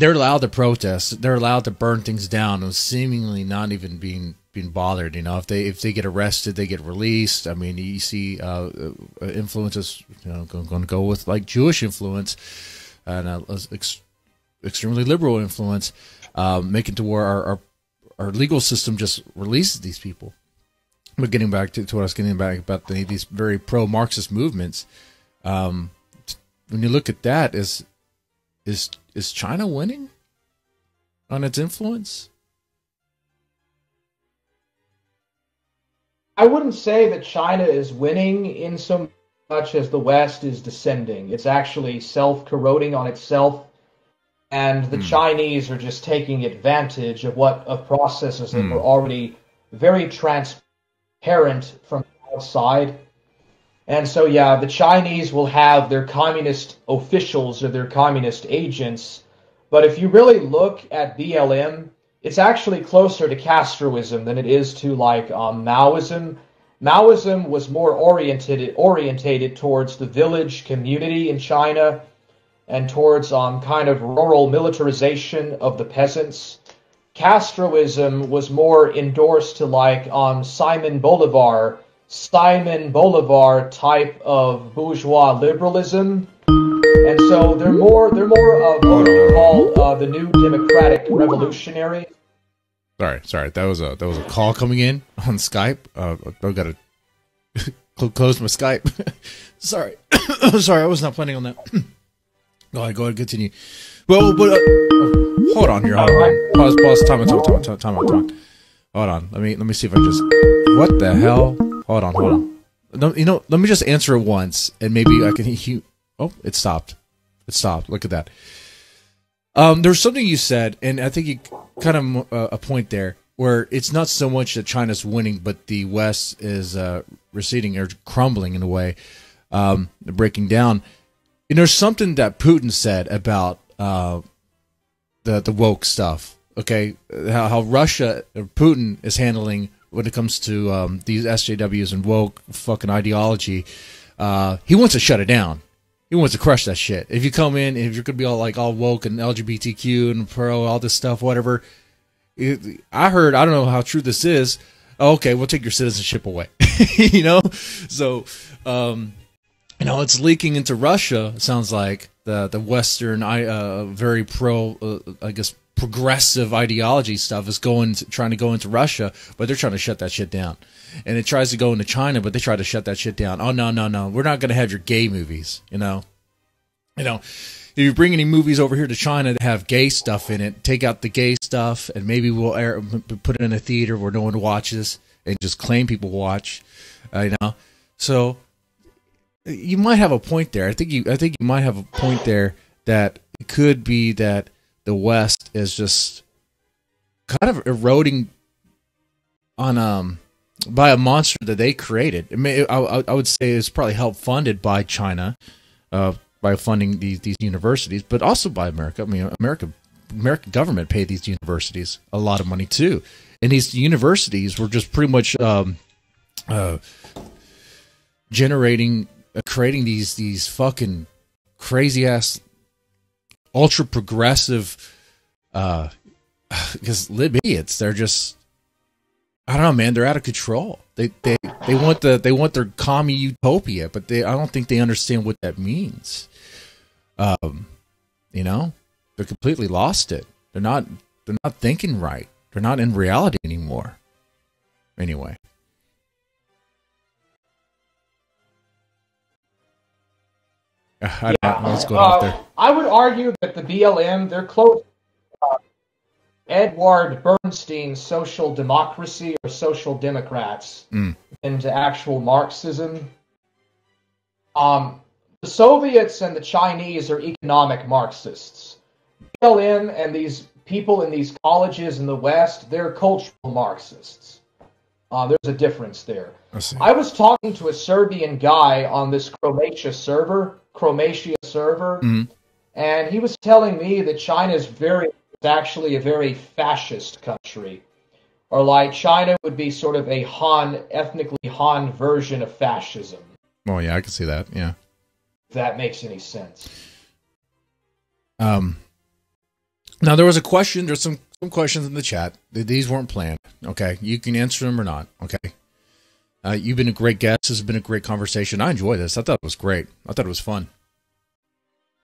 they're allowed to protest. They're allowed to burn things down, and seemingly not even being bothered. You know, if they get arrested, they get released. I mean, you see influences. You know, going to go with like Jewish influence and extremely liberal influence, making to where our legal system just releases these people. But getting back to what I was getting back about these very pro-Marxist movements, when you look at that, is China winning on its influence? I wouldn't say that China is winning in so much as the West is descending. It's actually self-corroding on itself, and the Chinese are just taking advantage of processes that were already very transparent from the outside. And so, yeah, the Chinese will have their communist officials or their communist agents, but if you really look at BLM, it's actually closer to Castroism than it is to like Maoism. Maoism was more orientated towards the village community in China and towards kind of rural militarization of the peasants. Castroism was more endorsed to like Simon Bolivar type of bourgeois liberalism. And so they're more of what we call the new democratic revolutionary. Sorry, that was a call coming in on Skype. I've got to close my Skype. Sorry, I was not planning on that. Go ahead, continue. Well, but hold on here. Pause. Time out. Hold on. Let me see if I just. What the hell? Hold on. No, you know, let me just answer it once, and maybe I can. Oh, it stopped. Look at that. There's something you said, and I think you kind of a point there where it's not so much that China's winning, but the West is receding or crumbling in a way, breaking down. And there's something that Putin said about the woke stuff. Okay, how Russia or Putin is handling when it comes to these SJWs and woke fucking ideology. He wants to shut it down. He wants to crush that shit. If you come in, if you're gonna be all woke and LGBTQ and pro, all this stuff, whatever. I heard, I don't know how true this is. Okay, we'll take your citizenship away. You know, so you know, it's leaking into Russia. It sounds like the Western, very pro, I guess, progressive ideology stuff is trying to go into Russia, but they're trying to shut that shit down. And it tries to go into China, but they try to shut that shit down. Oh, no. We're not going to have your gay movies, you know. If you bring any movies over here to China that have gay stuff in it, take out the gay stuff, and maybe we'll put it in a theater where no one watches and just claim people watch, you know. So you might have a point there. I think you might have a point there that it could be that the West is just kind of eroding on by a monster that they created. I mean, I would say it's probably helped funded by China, by funding these universities, but also by America. I mean, American government paid these universities a lot of money too, and these universities were just pretty much creating these fucking crazy ass ultra progressive because lib idiots. They're just, I don't know, man. They're out of control. They want their commie utopia, but I don't think they understand what that means. You know, they're completely lost it. They're not thinking right. They're not in reality anymore. Anyway. What's going on there? I would argue that the BLM, they're close. Edward Bernstein's social democracy or social democrats into actual Marxism. The Soviets and the Chinese are economic Marxists. BLM and these people in these colleges in the West, they're cultural Marxists. There's a difference there. I was talking to a Serbian guy on this Croatia server, and he was telling me that China is actually a very fascist country. Or like China would be sort of a ethnically Han version of fascism. Oh yeah, I can see that, yeah. If that makes any sense. Now, there was a question. There's some questions in the chat. These weren't planned. Okay. You can answer them or not. Okay. You've been a great guest. This has been a great conversation. I enjoyed this. I thought it was great. I thought it was fun.